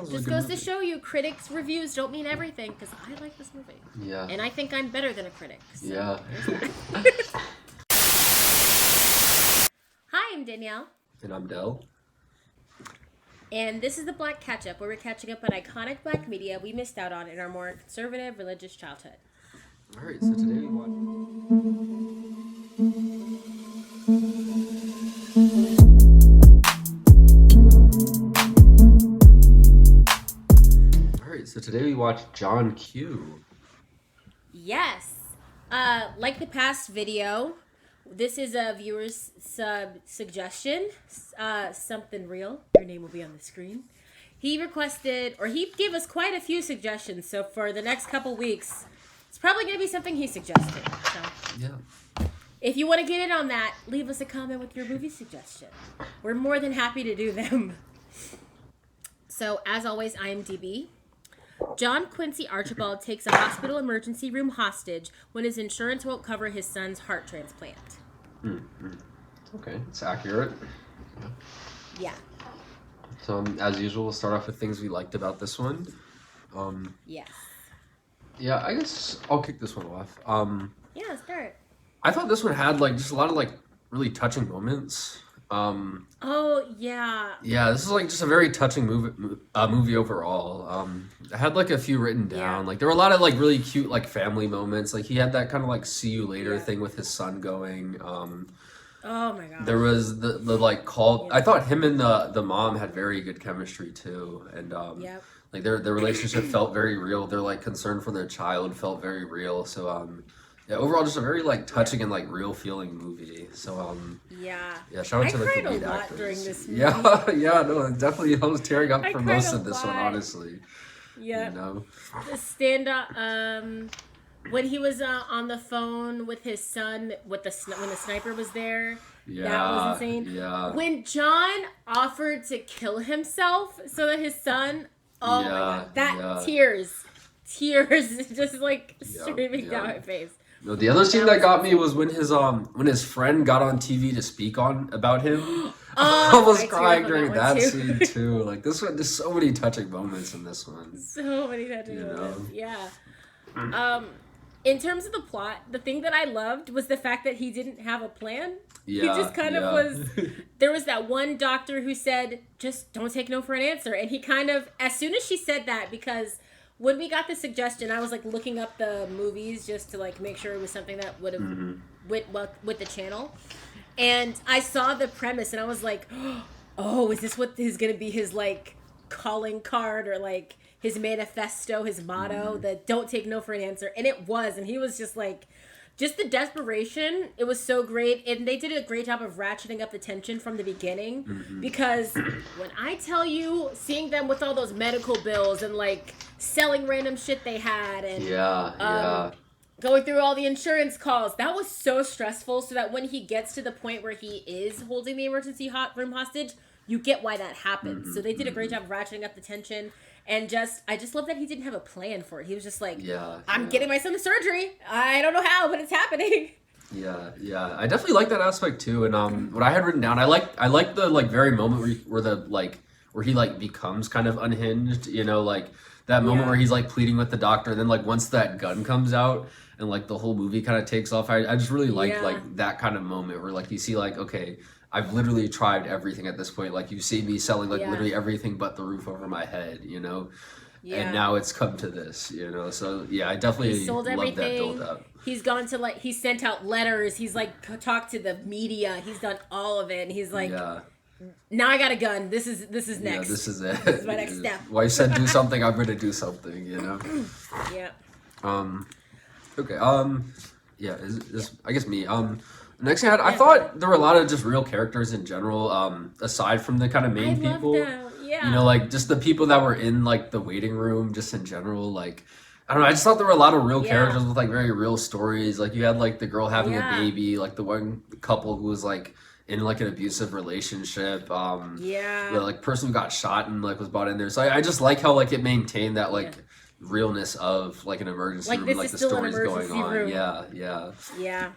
Just goes to show you, critics' reviews don't mean everything, because I like this movie. Yeah. And I think I'm better than a critic. So Yeah. Hi, I'm Danielle. And I'm Dell. And this is the Black Catch-Up, where we're catching up on iconic black media we missed out on in our more conservative religious childhood. Alright, so today we watch... So today we watched John Q. Yes. Like the past video, this is a viewer's suggestion. Somethin Real. Your name will be on the screen. He requested, or he gave us quite a few suggestions. So for the next couple weeks, it's probably going to be something he suggested. So Yeah. if you want to get in on that, leave us a comment with your movie suggestion. We're more than happy to do them. So as always, IMDb. John Quincy Archibald takes a hospital emergency room hostage when his insurance won't cover his son's heart transplant. Mm-hmm. Okay, it's accurate. Yeah. So as usual, we'll start off with things we liked about this one. Yes. Yeah, I guess I'll kick this one off. Yeah, start. I thought this one had just a lot of really touching moments. Oh yeah. Yeah, this is just a very touching movie overall. I had a few written down. Yeah. There were a lot of really cute family moments. He had that kind of see you later thing with his son going. Oh my god. There was the call. Yeah. I thought him and the mom had very good chemistry too, and Yep. their relationship felt very real. Their concern for their child felt very real. So yeah, overall just a very touching and real feeling movie. So yeah. yeah, shout out to the cried a lead lot actors. during this movie. Yeah, no, definitely I was tearing up I for cried most a of this one, lot. honestly. Yeah. You know? The stand up. When he was on the phone with his son, with when the sniper was there. Yeah, that was insane. Yeah. When John offered to kill himself so that his son, oh my god, that tears just streaming down my face. No, the other scene that got me was when his friend got on TV to speak about him. I almost crying during that scene too. This one, there's so many touching moments in this one. So many touching moments. Yeah. In terms of the plot, the thing that I loved was the fact that he didn't have a plan. Yeah, he just kind of was. There was that one doctor who said, "Just don't take no for an answer," and he kind of, as soon as she said that, because when we got the suggestion, I was looking up the movies just to make sure it was something that would have with the channel, and I saw the premise and I was like, "Oh, is this what is going to be his calling card or his manifesto, his motto, that don't take no for an answer?" And it was, and he was just just the desperation. It was so great, and they did a great job of ratcheting up the tension from the beginning, because when I tell you, seeing them with all those medical bills and selling random shit they had, and going through all the insurance calls, that was so stressful. So that when he gets to the point where he is holding the emergency room hostage, you get why that happens. So they did a great job of ratcheting up the tension. And I just love that he didn't have a plan for it. He was just I'm getting my son to surgery. I don't know how, but it's happening. Yeah. I definitely like that aspect too. And what I had written down, I like the very moment where he becomes kind of unhinged. You know, that moment where he's pleading with the doctor. And then once that gun comes out and the whole movie kind of takes off. I just really like that kind of moment where you see okay, I've literally tried everything at this point. You see me selling literally everything but the roof over my head, you know? Yeah. And now it's come to this, you know? So yeah, I definitely love that build up. He's gone to he's sent out letters. He's talked to the media. He's done all of it. And he's now I got a gun. This is next. Yeah, this is it. This is my next step. Wife said do something, I'm going to do something, you know? Yeah. Okay. Yeah, I guess me. Next thing I thought there were a lot of just real characters in general, aside from the kind of main people. Yeah. You know, just the people that were in the waiting room, just in general. I don't know. I just thought there were a lot of real characters with very real stories. You had the girl having a baby, the one couple who was in an abusive relationship. The person who got shot and was brought in there. So I just like how it maintained that realness of an emergency room, the stories going on. Yeah.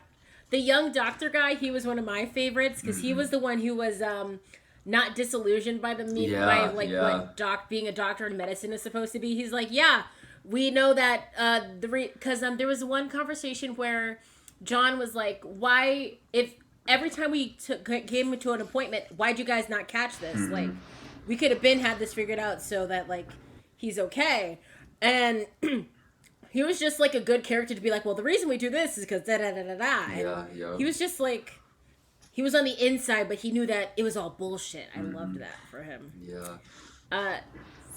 The young doctor guy, he was one of my favorites because he was the one who was not disillusioned by by like what being a doctor in medicine is supposed to be. He's like, yeah, we know that because there was one conversation where John was like, why if every time we came to an appointment, why'd you guys not catch this? Like, we could have had this figured out so that like he's okay. And he was just like a good character to be like, well, the reason we do this is because da da da da da. And he was just like, he was on the inside, but he knew that it was all bullshit. I loved that for him. Yeah.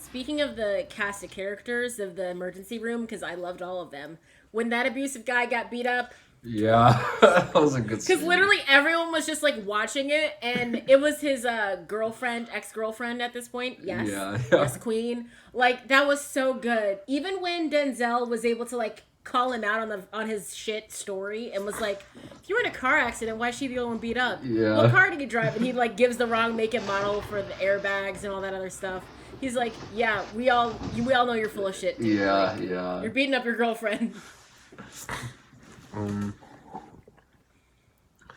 Speaking of the cast of characters of the emergency room, because I loved all of them, when that abusive guy got beat up. Yeah, that was a good scene. Because literally everyone was just like watching it, and it was his ex-girlfriend at this point. Yes. Yes, queen. Like, that was so good. Even when Denzel was able to like call him out on his shit story and was like, if you were in a car accident, why is she the only one beat up? Yeah. What car did he drive? And he like gives the wrong make and model for the airbags and all that other stuff. He's like, yeah, we all know you're full of shit, dude. Yeah, like, yeah. You're beating up your girlfriend.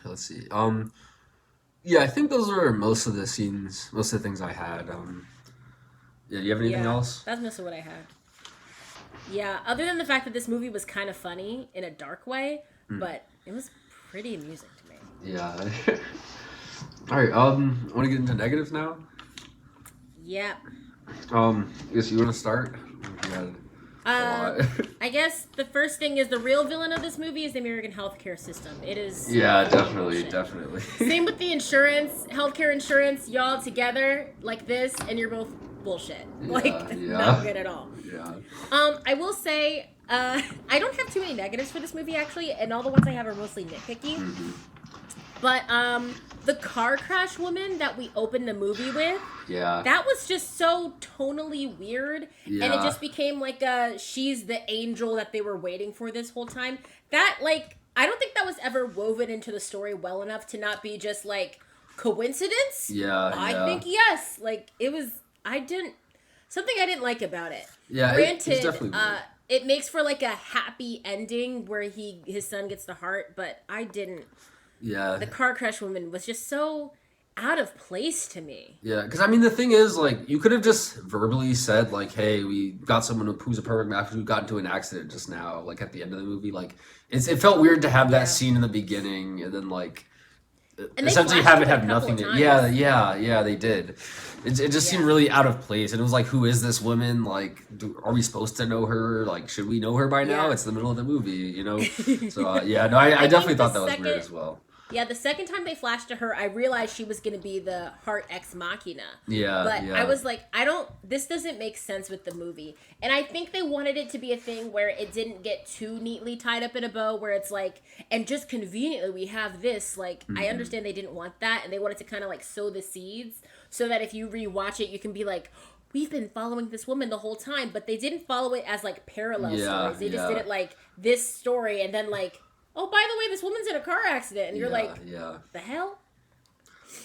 Let's see. Yeah, I think those were most of the scenes, most of the things I had. Yeah, do you have anything else? That's most of what I had. Yeah, other than the fact that this movie was kind of funny in a dark way, but it was pretty amusing to me. Yeah. All right. Want to get into negatives now? Yeah. I guess you want to start. I guess the first thing is the real villain of this movie is the American healthcare system. It is. Yeah, definitely. Same with the insurance, healthcare insurance. Y'all together like this, and you're both bullshit. Not good at all. Yeah. I will say, I don't have too many negatives for this movie actually, and all the ones I have are mostly nitpicky. Mm-hmm. But the car crash woman that we opened the movie with, that was just so tonally weird, and it just became like she's the angel that they were waiting for this whole time. That like I don't think that was ever woven into the story well enough to not be just like coincidence. I think yes, like it was. Something I didn't like about it. Yeah, granted, it's definitely weird. It makes for like a happy ending where his son gets the heart, but I didn't. Yeah. The car crash woman was just so out of place to me. Yeah, because I mean, the thing is, like, you could have just verbally said, like, hey, we got someone who's a perfect match who got into an accident just now, like, at the end of the movie. Like, it felt weird to have that scene in the beginning and then, like, essentially have it have nothing to... Yeah, they did. It just seemed really out of place. And it was like, who is this woman? Like, are we supposed to know her? Like, should we know her by now? It's the middle of the movie, you know? So, I definitely thought that was weird as well. Yeah, the second time they flashed to her, I realized she was going to be the heart ex machina. But I was like, this doesn't make sense with the movie. And I think they wanted it to be a thing where it didn't get too neatly tied up in a bow, where it's like, and just conveniently we have this. Like, I understand they didn't want that, and they wanted to kind of like sow the seeds so that if you rewatch it, you can be like, we've been following this woman the whole time, but they didn't follow it as like parallel stories. They just did it like this story, and then like, oh, by the way, this woman's in a car accident. And you're like, the hell?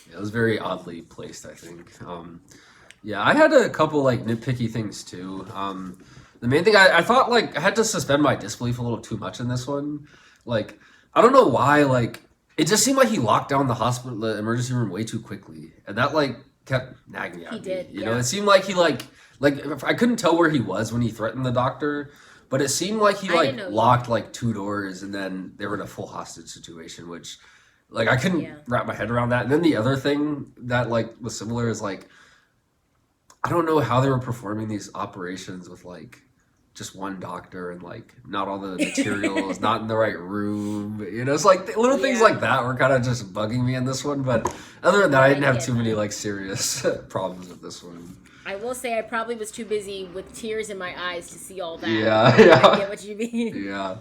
Yeah, it was very oddly placed, I think. I had a couple, like, nitpicky things, too. The main thing, I thought, like, I had to suspend my disbelief a little too much in this one. Like, I don't know why, like, it just seemed like he locked down the emergency room way too quickly. And that, like, kept nagging at me. He did, You know, it seemed like he, like, I couldn't tell where he was when he threatened the doctor. But it seemed like he, like, locked, like, 2 doors, and then they were in a full hostage situation, which, like, I couldn't wrap my head around that. And then the other thing that, like, was similar is, like, I don't know how they were performing these operations with, like, just one doctor and, like, not all the materials, not in the right room. You know, it's, like, little things like that were kind of just bugging me in this one. But other than that, I didn't have too many, like, serious problems with this one. I will say I probably was too busy with tears in my eyes to see all that. Yeah. I get what you mean. Yeah.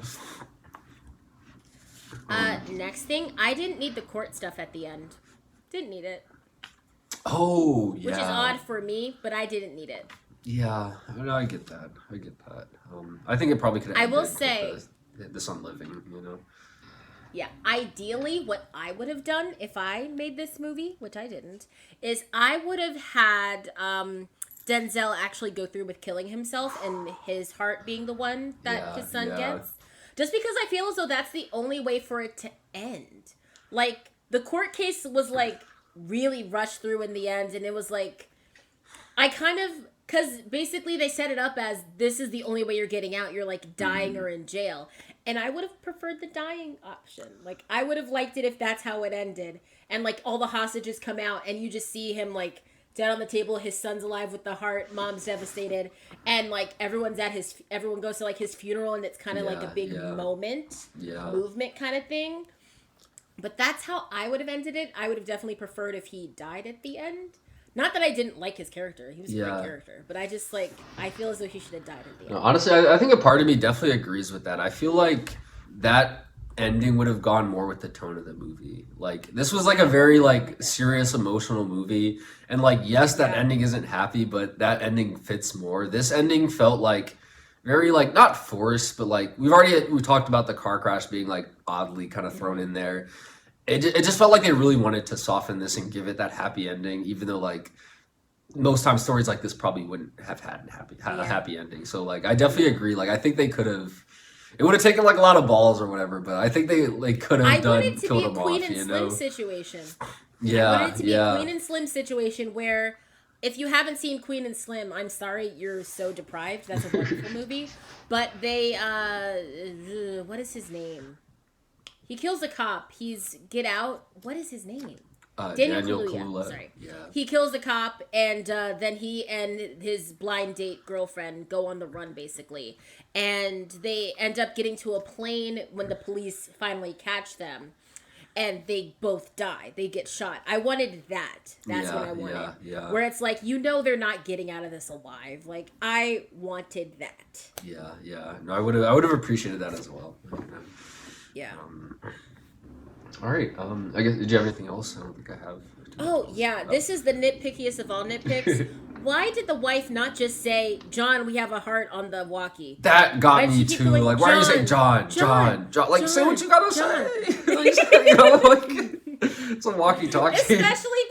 Next thing, I didn't need the court stuff at the end. Didn't need it. Oh, yeah. Which is odd for me, but I didn't need it. Yeah, I get that. I think it probably could have I will say this on Living, you know. Yeah, ideally, what I would have done if I made this movie, which I didn't, is I would have had Denzel actually go through with killing himself and his heart being the one that his son gets. Just because I feel as though that's the only way for it to end. Like, the court case was like really rushed through in the end, and it was like I kind of because basically they set it up as this is the only way you're getting out. You're like dying or in jail, and I would have preferred the dying option. Like I would have liked it if that's how it ended, and like all the hostages come out, and you just see him like dead on the table. His son's alive with the heart. Mom's devastated, and like everyone goes to like his funeral, and it's kind of like a big movement kind of thing. But that's how I would have ended it. I would have definitely preferred if he died at the end. Not that I didn't like his character. He was a great character. But I just, like, I feel as though he should have died at the end. No, honestly, I think a part of me definitely agrees with that. I feel like that ending would have gone more with the tone of the movie. Like, this was, like, a very, like, serious, emotional movie. And, like, yes, that ending isn't happy, but that ending fits more. This ending felt, like, very, like, not forced, but, like, we talked about the car crash being, like, oddly kind of thrown in there. It just felt like they really wanted to soften this and give it that happy ending, even though, like, most times stories like this probably wouldn't have had a happy ending. So, like, I definitely agree. Like, I think they could have... It would have taken, like, a lot of balls or whatever, but I think they could have killed him off, you know? I wanted it to be a Queen and Slim situation. Yeah, I wanted it to be a Queen and Slim situation where... If you haven't seen Queen and Slim, I'm sorry, you're so deprived. That's a wonderful movie. But they, what is his name? He kills a cop. He's Get Out. What is his name? Daniel Kaluuya. Sorry. Yeah. He kills a cop, and then he and his blind date girlfriend go on the run, basically. And they end up getting to a plane when the police finally catch them. And they both die. They get shot. I wanted that. That's what I wanted. Yeah. Where it's like, you know they're not getting out of this alive. Like, I wanted that. Yeah. No, I would have appreciated that as well. Yeah. All right. I guess, did you have anything else? I don't think I have. Oh, yeah. This is the nitpickiest of all nitpicks. Why did the wife not just say, John, we have a heart on the walkie? That got me too. Going, like, why are you saying John? Like, say what you gotta say. You know, like, it's a walkie-talkie. Especially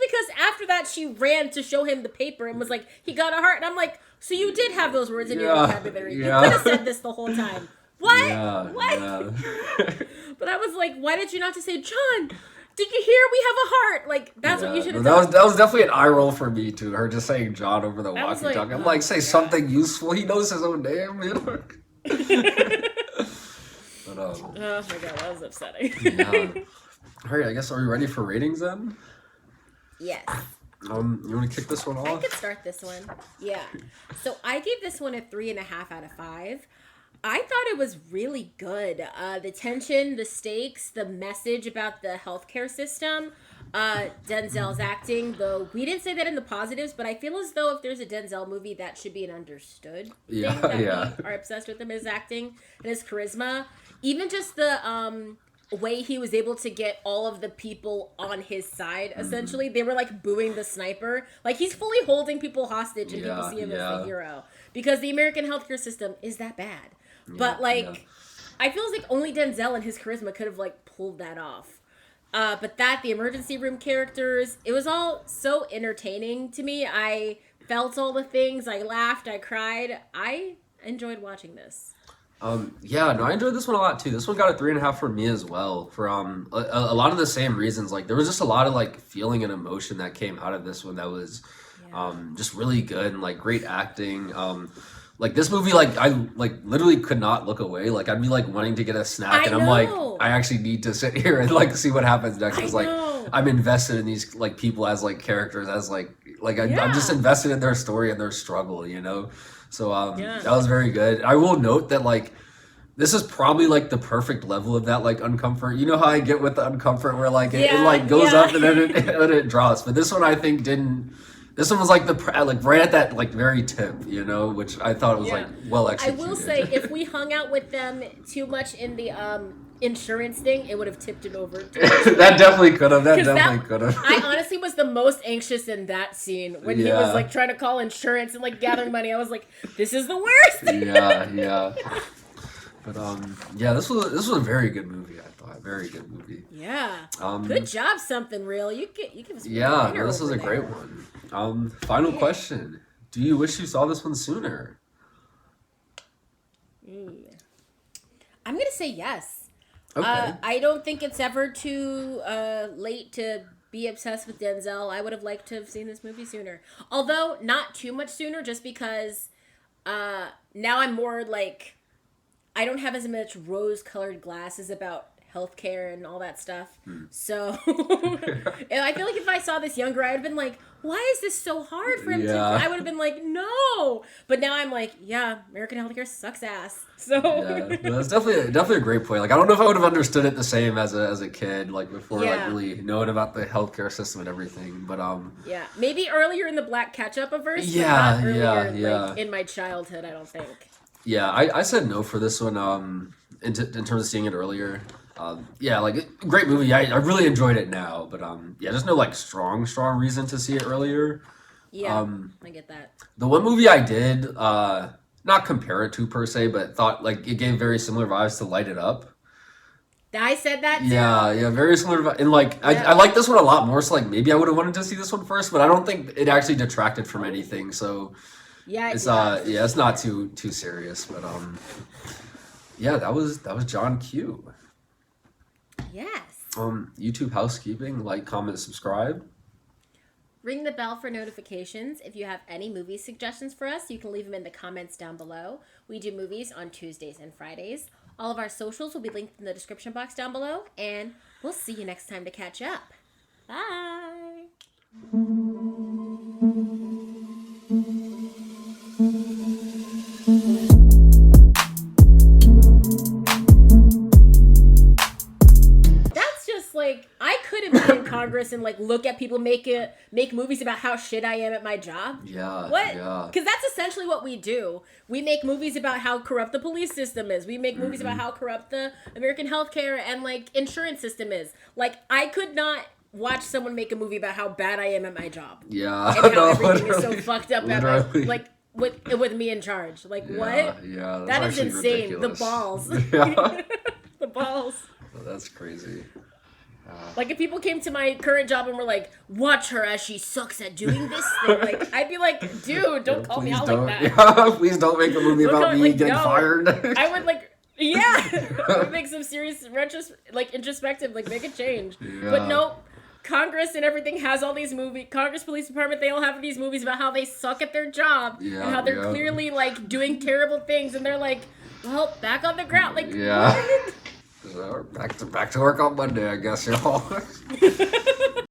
because after that, she ran to show him the paper and was like, he got a heart. And I'm like, so you did have those words in your vocabulary. Yeah. You could have said this the whole time. What? What? Yeah. But I was like, why did you not just say, John, did you hear we have a heart? Like, that's what you should have done. That was definitely an eye roll for me, too. Her just saying John over the walkie-talkie. Like, I'm like, say something useful. He knows his own name. You know? But, oh my god, that was upsetting. All right, I guess, are we ready for ratings then? Yes. You want to kick this one off? I could start this one. Yeah. So I gave this one a 3.5 out of 5. I thought it was really good. The tension, the stakes, the message about the healthcare system, Denzel's acting, though we didn't say that in the positives, but I feel as though if there's a Denzel movie, that should be an understood thing that we are obsessed with him, his acting and his charisma. Even just the way he was able to get all of the people on his side, essentially. They were like booing the sniper. Like, he's fully holding people hostage and people see him as the hero. Because the American healthcare system is that bad. But, like, I feel like only Denzel and his charisma could have, like, pulled that off. But the emergency room characters, it was all so entertaining to me. I felt all the things. I laughed. I cried. I enjoyed watching this. I enjoyed this one a lot, too. This one got a 3.5 for me as well. For a lot of the same reasons. Like, there was just a lot of, like, feeling and emotion that came out of this one that was just really good. And, like, great acting. Like, this movie, like, I, like, literally could not look away. Like, I'd be, like, wanting to get a snack. And I'm like, I actually need to sit here and, like, see what happens next. Because, like, I'm invested in these, like, people as, like, characters. As, like I'm just invested in their story and their struggle, you know? So, that was very good. I will note that, like, this is probably, like, the perfect level of that, like, uncomfort. You know how I get with the uncomfort where, like, it like, goes up and then it drops. But this one, I think, didn't... This one was like right at that like very tip, you know, which I thought was like well executed. I will say, if we hung out with them too much in the insurance thing, it would have tipped it over. That definitely could have. I honestly was the most anxious in that scene when he was like trying to call insurance and like gathering money. I was like, this is the worst. Yeah. But this was a very good movie. I thought very good movie. Yeah. Good job, Somethin Real. You give us. This was a great one. Final question. Do you wish you saw this one sooner? I'm going to say yes. Okay. I don't think it's ever too late to be obsessed with Denzel. I would have liked to have seen this movie sooner. Although, not too much sooner, just because now I'm more like, I don't have as much rose colored glasses about healthcare and all that stuff. So and I feel like if I saw this younger, I would have been like, why is this so hard for him to? Yeah. I would have been like, no. But now I'm like, yeah, American healthcare sucks ass. So Yeah, no, that's definitely a great point. Like, I don't know if I would have understood it the same as a kid, like before, like Yeah. really knowing about the healthcare system and everything. But yeah, maybe earlier in the Black Catch-Up verse. Yeah, but not yeah, earlier, yeah. Like, in my childhood, I don't think. yeah, I said no for this one. In terms of seeing it earlier, yeah, like great movie. I really enjoyed it now, but yeah, there's no like strong reason to see it earlier. Yeah, I get that. The one movie I did, not compare it to per se, but thought like it gave very similar vibes to Light It Up. I said that too. Yeah, very similar. And like, Yeah. I like this one a lot more. So like, maybe I would have wanted to see this one first, but I don't think it actually detracted from anything. So Yeah, it's yeah. yeah, it's not too serious. But yeah, that was John Q. Yes. YouTube housekeeping, like, comment, subscribe. Ring the bell for notifications. If you have any movie suggestions for us, you can leave them in the comments down below. We do movies on Tuesdays and Fridays. All of our socials will be linked in the description box down below, and we'll see you next time to catch up. Bye. That's just like, I couldn't be in Congress and like look at people make movies about how shit I am at my job. Yeah. What? Yeah. Because that's essentially what we do. We make movies about how corrupt the police system is. We make movies about how corrupt the American healthcare and like insurance system is. Like, I could not watch someone make a movie about how bad I am at my job. Yeah. And how No, everything is so literally. fucked up at my, Literally. like with me in charge. Like, Yeah, what? yeah, that's That is actually insane. ridiculous. The balls. Yeah. The balls. That's crazy. Like, if people came to my current job and were like, watch her as she sucks at doing this thing, like, I'd be like, dude, don't call me Please out don't. like that. Yeah, please don't make a movie Don't about call- me like, getting no. fired. I would, like, yeah, I would make some serious, introspective, like, make a change. Yeah. But nope. Congress and everything has all these movies. Congress Police Department, they all have these movies about how they suck at their job Yeah, and how they're yeah. clearly, like, doing terrible things. And they're like, well, back on the ground. Like, Yeah. what? So, back to work on Monday, I guess, y'all.